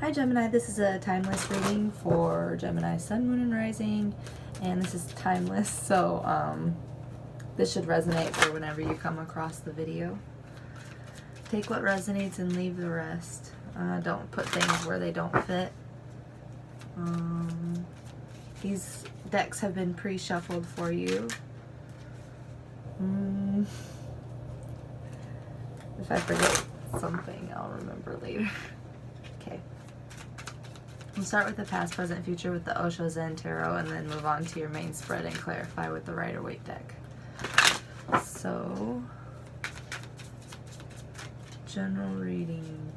Hi Gemini, this is a timeless reading for Gemini Sun, Moon, and Rising, and this is timeless, so this should resonate for whenever you come across the video. Take what resonates and leave the rest. Don't put things where they don't fit. These decks have been pre-shuffled for you. If I forget something, I'll remember later. Okay. We'll start with the past, present, future with the Osho Zen Tarot, and then move on to your main spread and clarify with the Rider-Waite deck. So, general reading.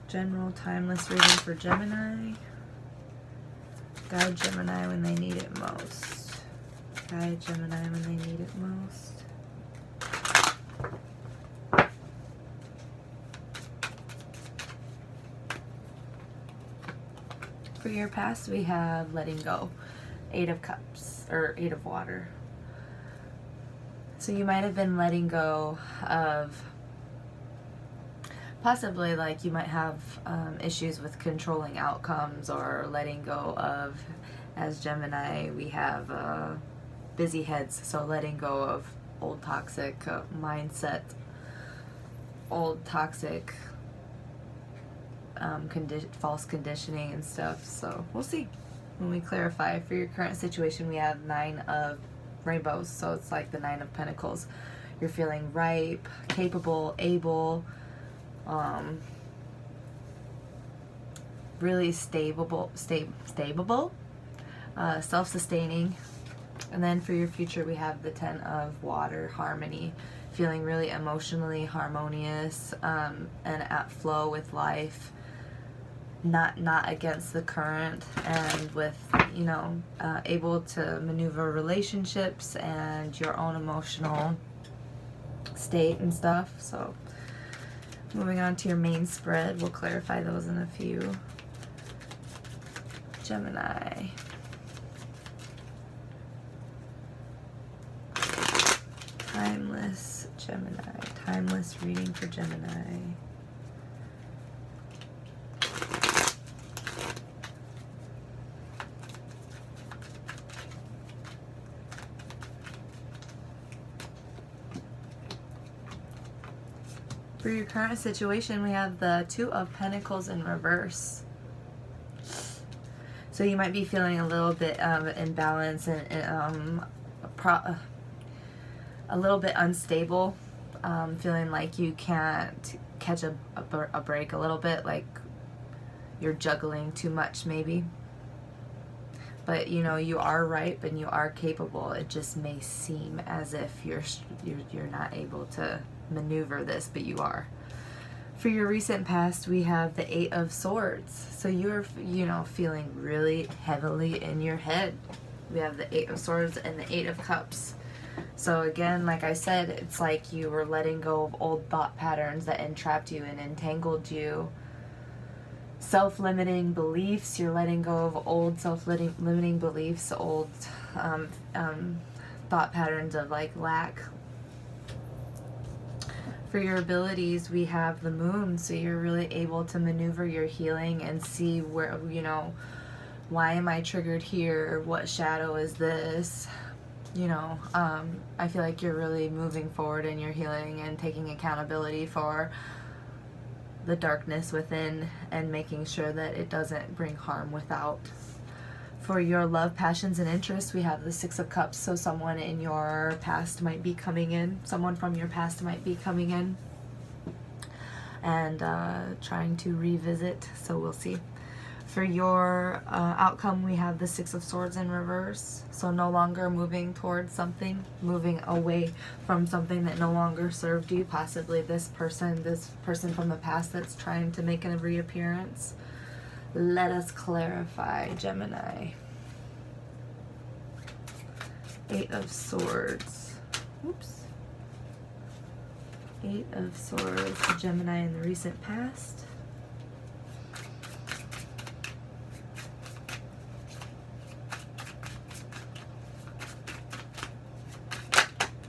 General timeless reading for Gemini. Guide Gemini when they need it most. Guide Gemini when they need it most. For your past, we have letting go. 8 of Cups, or 8 of Water. So you might have been letting go of, possibly like you might have issues with controlling outcomes, or letting go of, as Gemini, we have busy heads, so letting go of old toxic mindset, old toxic false conditioning and stuff. So we'll see when we clarify. For your current situation, we have 9 of Rainbows, so it's like the 9 of Pentacles. You're feeling ripe, capable, able, really stable, self-sustaining. And then for your future, we have the 10 of Water, harmony, feeling really emotionally harmonious, and at flow with life, not against the current, and with, you know, able to maneuver relationships and your own emotional state and stuff. So moving on to your main spread, we'll clarify those in a few. Gemini. Timeless Gemini. Timeless reading for Gemini. For your current situation, we have the 2 of Pentacles in reverse. So you might be feeling a little bit of imbalance and a little bit unstable, feeling like you can't catch a break a little bit, like you're juggling too much maybe. But you know, you are ripe and you are capable. It just may seem as if you're not able to maneuver this, but you are. For your recent past, we have the 8 of Swords. So you're, you know, feeling really heavily in your head. We have the 8 of Swords and the 8 of Cups. So again, like I said, it's like you were letting go of old thought patterns that entrapped you and entangled you. Self-limiting beliefs, you're letting go of old self-limiting beliefs, old thought patterns of like lack. For your abilities, we have the Moon, so you're really able to maneuver your healing and see where, you know, why am I triggered here? What shadow is this? You know, I feel like you're really moving forward in your healing and taking accountability for the darkness within and making sure that it doesn't bring harm without. For your love, passions, and interests, we have the 6 of Cups. So someone in your past might be coming in. Someone from your past might be coming in and trying to revisit. So we'll see. For your outcome, we have the 6 of Swords in reverse. So no longer moving towards something, moving away from something that no longer served you. Possibly this person from the past that's trying to make a reappearance. Let us clarify, Gemini. 8 of Swords. Oops. 8 of Swords for Gemini in the recent past.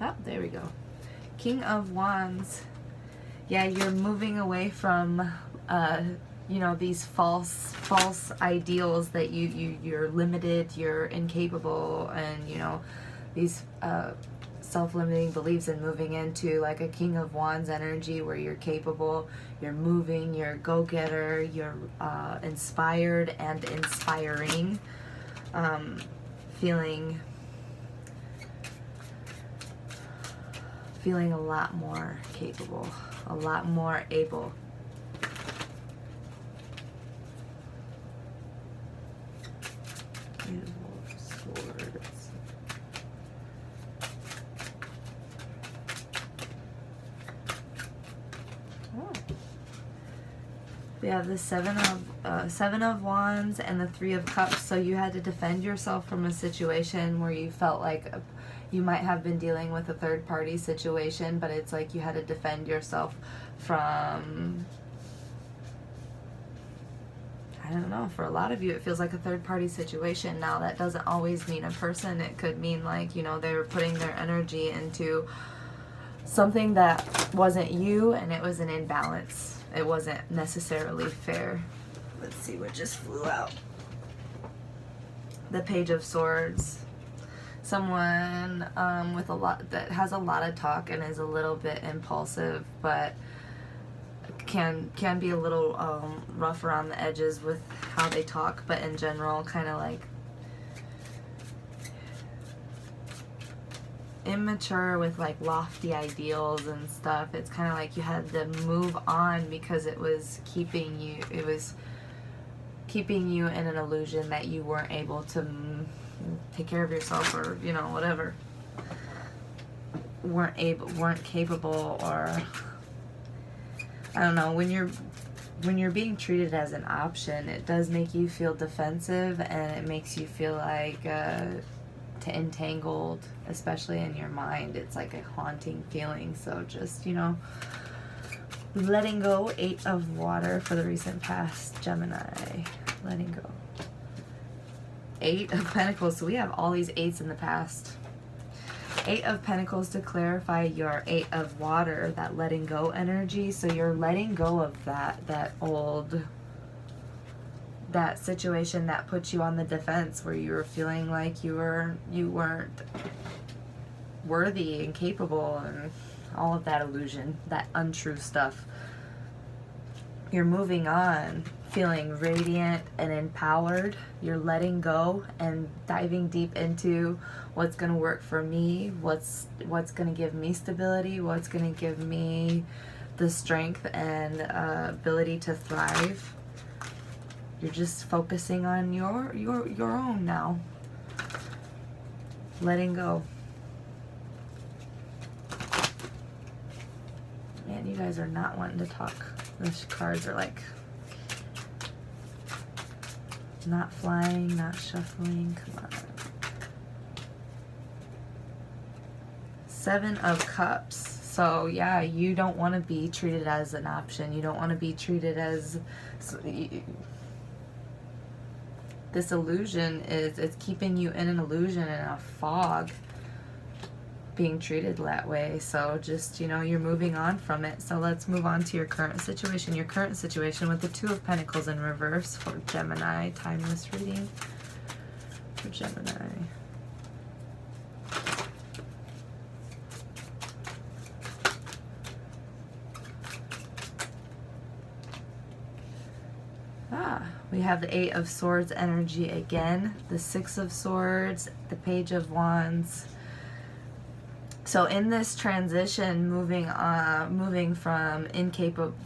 Oh, there we go. King of Wands. Yeah, you're moving away from, you know, these false ideals that you're limited, you're incapable, and, you know, these self-limiting beliefs, and moving into like a King of Wands energy where you're capable, you're moving, you're a go-getter, you're inspired and inspiring, feeling a lot more capable, a lot more able. Swords. Oh. We have the Seven of Wands and the Three of Cups. So you had to defend yourself from a situation where you felt like you might have been dealing with a third-party situation, but it's like you had to defend yourself from, I don't know, for a lot of you it feels like a third-party situation. Now that doesn't always mean a person. It could mean like, you know, they were putting their energy into something that wasn't you, and it was an imbalance. It wasn't necessarily fair. Let's see what just flew out. The Page of Swords. Someone with a lot, that has a lot of talk and is a little bit impulsive, but can be a little rough around the edges with how they talk, but in general kind of like immature with like lofty ideals and stuff. It's kind of like you had to move on because it was keeping you in an illusion that you weren't able to take care of yourself, or, you know, whatever, weren't capable, or I don't know. When you're being treated as an option, it does make you feel defensive, and it makes you feel like entangled, especially in your mind. It's like a haunting feeling. So just, you know, letting go. 8 of Water for the recent past, Gemini. Letting go. 8 of Pentacles. So we have all these 8s in the past. 8 of Pentacles to clarify your 8 of Water, that letting go energy. So you're letting go of that old, that situation that put you on the defense, where you were feeling like you weren't worthy and capable, and all of that illusion, that untrue stuff. You're moving on, feeling radiant and empowered. You're letting go and diving deep into what's going to work for me, what's going to give me stability, what's going to give me the strength and ability to thrive. You're just focusing on your own now. Letting go. Man, you guys are not wanting to talk. Those cards are like not flying, not shuffling. Come on. 7 of Cups. So yeah, you don't want to be treated as an option. You don't want to be treated as... This illusion it's keeping you in an illusion and a fog, being treated that way. So just, you know, you're moving on from it. So let's move on to your current situation. Your current situation with the 2 of Pentacles in reverse for Gemini. Timeless reading for Gemini. We have the 8 of Swords energy again, the 6 of Swords, the Page of Wands. So in this transition, moving from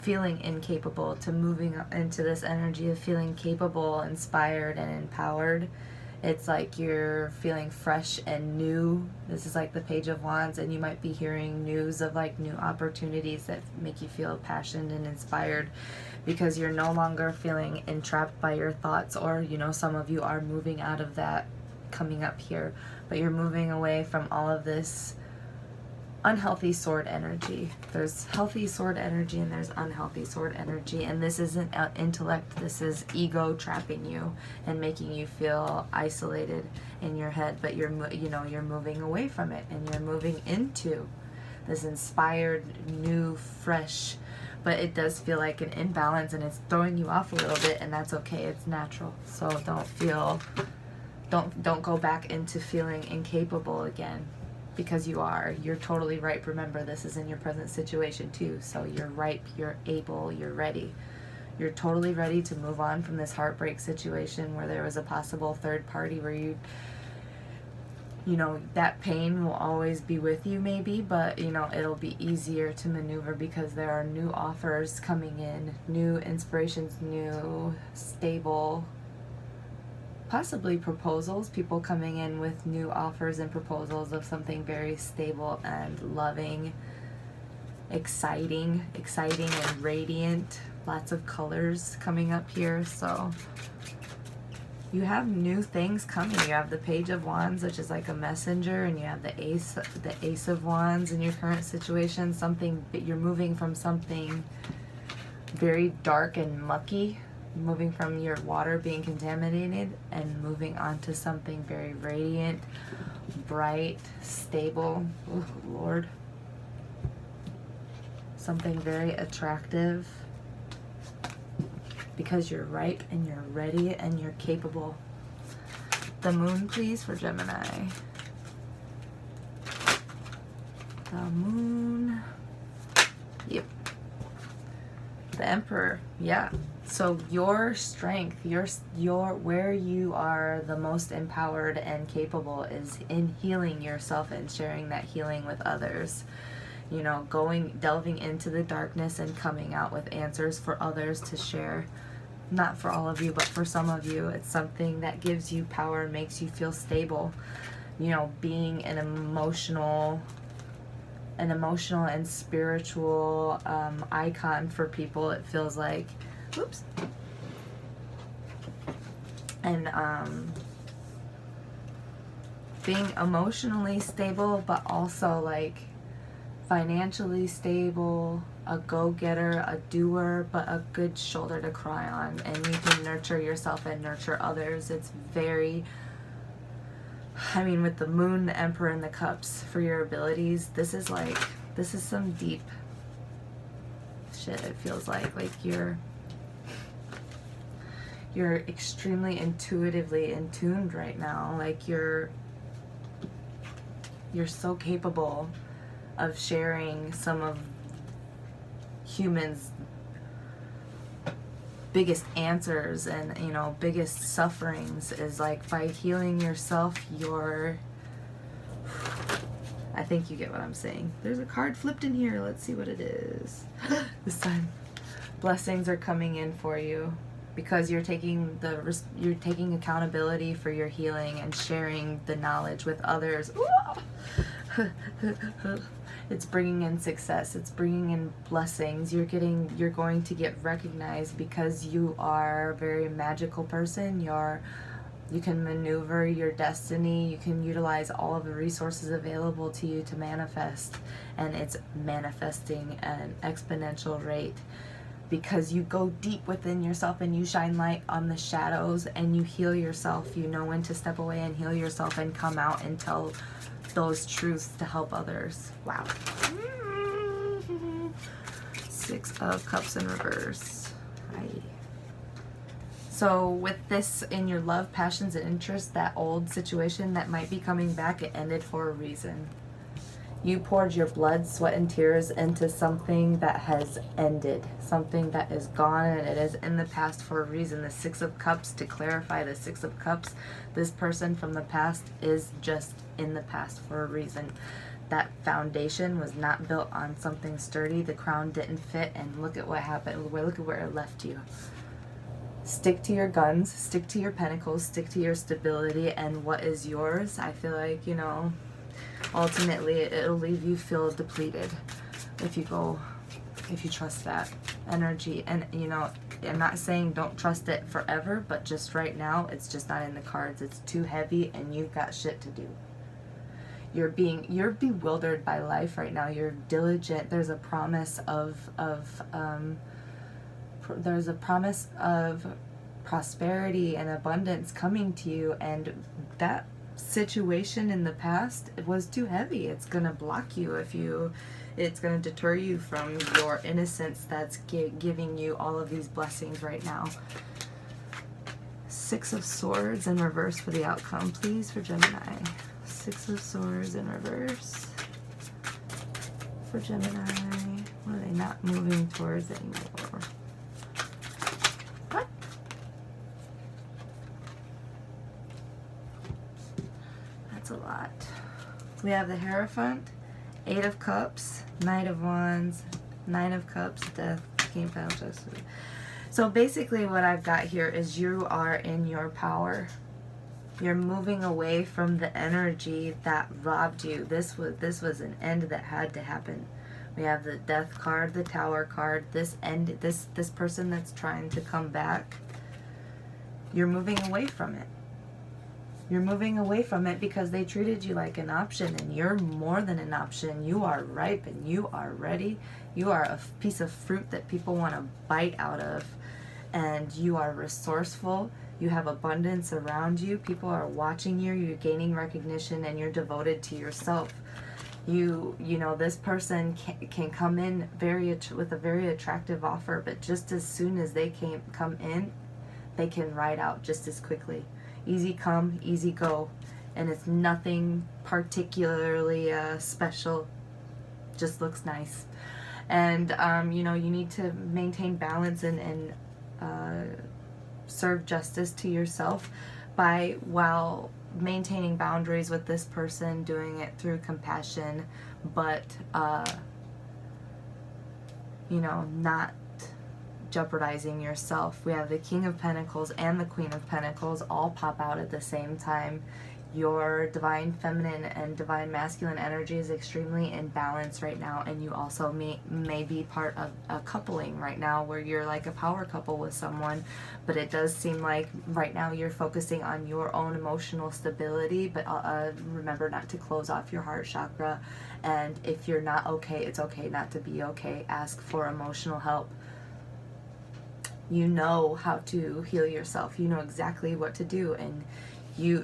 feeling incapable to moving into this energy of feeling capable, inspired, and empowered. It's like you're feeling fresh and new. This is like the Page of Wands, and you might be hearing news of like new opportunities that make you feel passionate and inspired, because you're no longer feeling entrapped by your thoughts, or, you know, some of you are moving out of that coming up here, but you're moving away from all of this unhealthy sword energy. There's healthy sword energy and there's unhealthy sword energy, and this isn't intellect, this is ego trapping you and making you feel isolated in your head, but you're moving away from it, and you're moving into this inspired, new, fresh but it does feel like an imbalance, and it's throwing you off a little bit, and that's okay. It's natural. So don't go back into feeling incapable again, because you're totally ripe. Remember, this is in your present situation too. So you're ripe, you're able, you're ready. You're totally ready to move on from this heartbreak situation where there was a possible third party where you know, that pain will always be with you maybe, but, you know, it'll be easier to maneuver because there are new offers coming in, new inspirations, new, stable, possibly proposals, people coming in with new offers and proposals of something very stable and loving, exciting and radiant. Lots of colors coming up here, so you have new things coming. You have the Page of Wands, which is like a messenger, and you have the Ace of Wands in your current situation. Something, you're moving from something very dark and mucky, moving from your water being contaminated and moving on to something very radiant, bright, stable. Oh, Lord. Something very attractive. Because you're ripe and you're ready and you're capable. The Moon, please, for Gemini. The Moon. Yep. The Emperor. Yeah. So your strength, your where you are the most empowered and capable is in healing yourself and sharing that healing with others. You know, delving into the darkness and coming out with answers for others to share. Not for all of you, but for some of you, it's something that gives you power and makes you feel stable. You know, being an emotional and spiritual icon for people, it feels like. Oops. And being emotionally stable, but also like financially stable, a go-getter, a doer, but a good shoulder to cry on, and you can nurture yourself and nurture others. It's very, I mean, with the Moon, the Emperor, and the Cups for your abilities, this is some deep shit. It feels like you're extremely intuitively in tuned right now. Like you're so capable of sharing some of humans' biggest answers and, you know, biggest sufferings is like by healing yourself. I think you get what I'm saying. There's a card flipped in here. Let's see what it is. This time blessings are coming in for you because you're taking accountability for your healing and sharing the knowledge with others. It's bringing in success. It's bringing in blessings. You're going to get recognized because you are a very magical person. You can maneuver your destiny. You can utilize all of the resources available to you to manifest, and it's manifesting at an exponential rate because you go deep within yourself and you shine light on the shadows and you heal yourself. You know when to step away and heal yourself and come out and tell those truths to help others. Wow. Six of Cups in reverse. Hi. So with this in your love, passions, and interests, that old situation that might be coming back, it ended for a reason. You poured your blood, sweat, and tears into something that has ended, something that is gone, and it is in the past for a reason. The Six of Cups, to clarify, the Six of Cups, this person from the past is just in the past for a reason. That foundation was not built on something sturdy. The crown didn't fit, and look at what happened. Look at where it left you. Stick to your guns, stick to your pentacles, stick to your stability and what is yours. I feel like, you know, ultimately it'll leave you feel depleted if you trust that energy. And, you know, I'm not saying don't trust it forever, but just right now, it's just not in the cards. It's too heavy and you've got shit to do. You're bewildered by life right now. You're diligent. There's a promise of prosperity and abundance coming to you, and that situation in the past was too heavy. It's going to block you it's going to deter you from your innocence that's giving you all of these blessings right now. Six of Swords in reverse for the outcome, please, for Gemini. Six of Swords in reverse for Gemini. What are they not moving towards anymore? What? That's a lot. We have the Hierophant, Eight of Cups, Knight of Wands, Nine of Cups, Death, King of Pentacles. So basically what I've got here is you are in your power. You're moving away from the energy that robbed you. This was an end that had to happen. We have the Death card, the Tower card. This person that's trying to come back, you're moving away from it. You're moving away from it because they treated you like an option, and you're more than an option. You are ripe and you are ready. You are a piece of fruit that people want to bite out of, and you are resourceful. You have abundance around you. People are watching you. You're gaining recognition, and you're devoted to yourself. You know, this person can come in with a very attractive offer, but just as soon as they come in, they can ride out just as quickly. Easy come, easy go, and it's nothing particularly special. Just looks nice. And you know, you need to maintain balance and serve justice to yourself while maintaining boundaries with this person, doing it through compassion, but you know, not jeopardizing yourself. We have the King of Pentacles and the Queen of Pentacles all pop out at the same time. Your divine feminine and divine masculine energy is extremely in balance right now, and you also may be part of a coupling right now where you're like a power couple with someone, but it does seem like right now you're focusing on your own emotional stability, but remember not to close off your heart chakra, and if you're not okay, it's okay not to be okay. Ask for emotional help. You know how to heal yourself. You know exactly what to do, and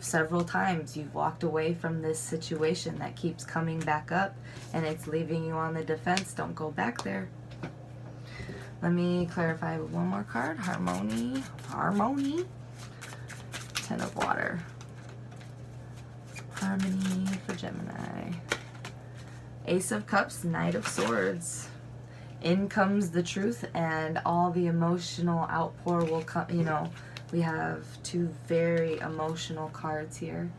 several times you've walked away from this situation that keeps coming back up, and it's leaving you on the defense. Don't go back there. Let me clarify with one more card. Harmony. Ten of Water. Harmony for Gemini. Ace of Cups, Knight of Swords. In comes the truth, and all the emotional outpour will come. You know, we have two very emotional cards here.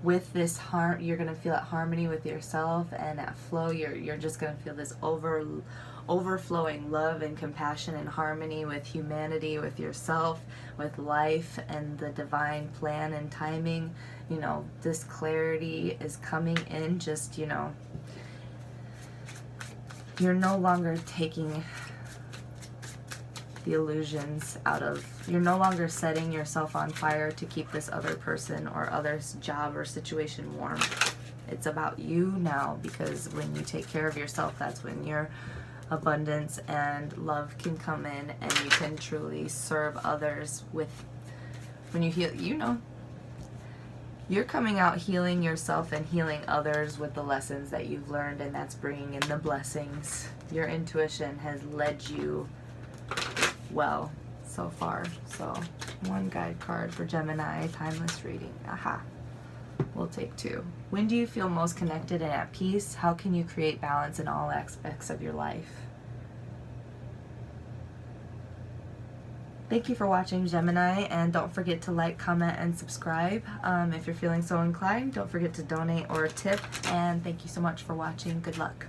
With this you're going to feel at harmony with yourself, and at flow, you're just going to feel this overflowing love and compassion and harmony with humanity, with yourself, with life, and the divine plan and timing. You know, this clarity is coming in. Just, you know, you're no longer taking the illusions out of, you're no longer setting yourself on fire to keep this other person or other's job or situation warm. It's about you now, because when you take care of yourself, that's when your abundance and love can come in, and you can truly serve others with, when you heal, you know, you're coming out healing yourself and healing others with the lessons that you've learned, and that's bringing in the blessings. Your intuition has led you well so far. So one guide card for Gemini, timeless reading. Aha. We'll take two. When do you feel most connected and at peace? How can you create balance in all aspects of your life? Thank you for watching, Gemini, and don't forget to like, comment, and subscribe. If you're feeling so inclined, don't forget to donate or tip, and thank you so much for watching. Good luck.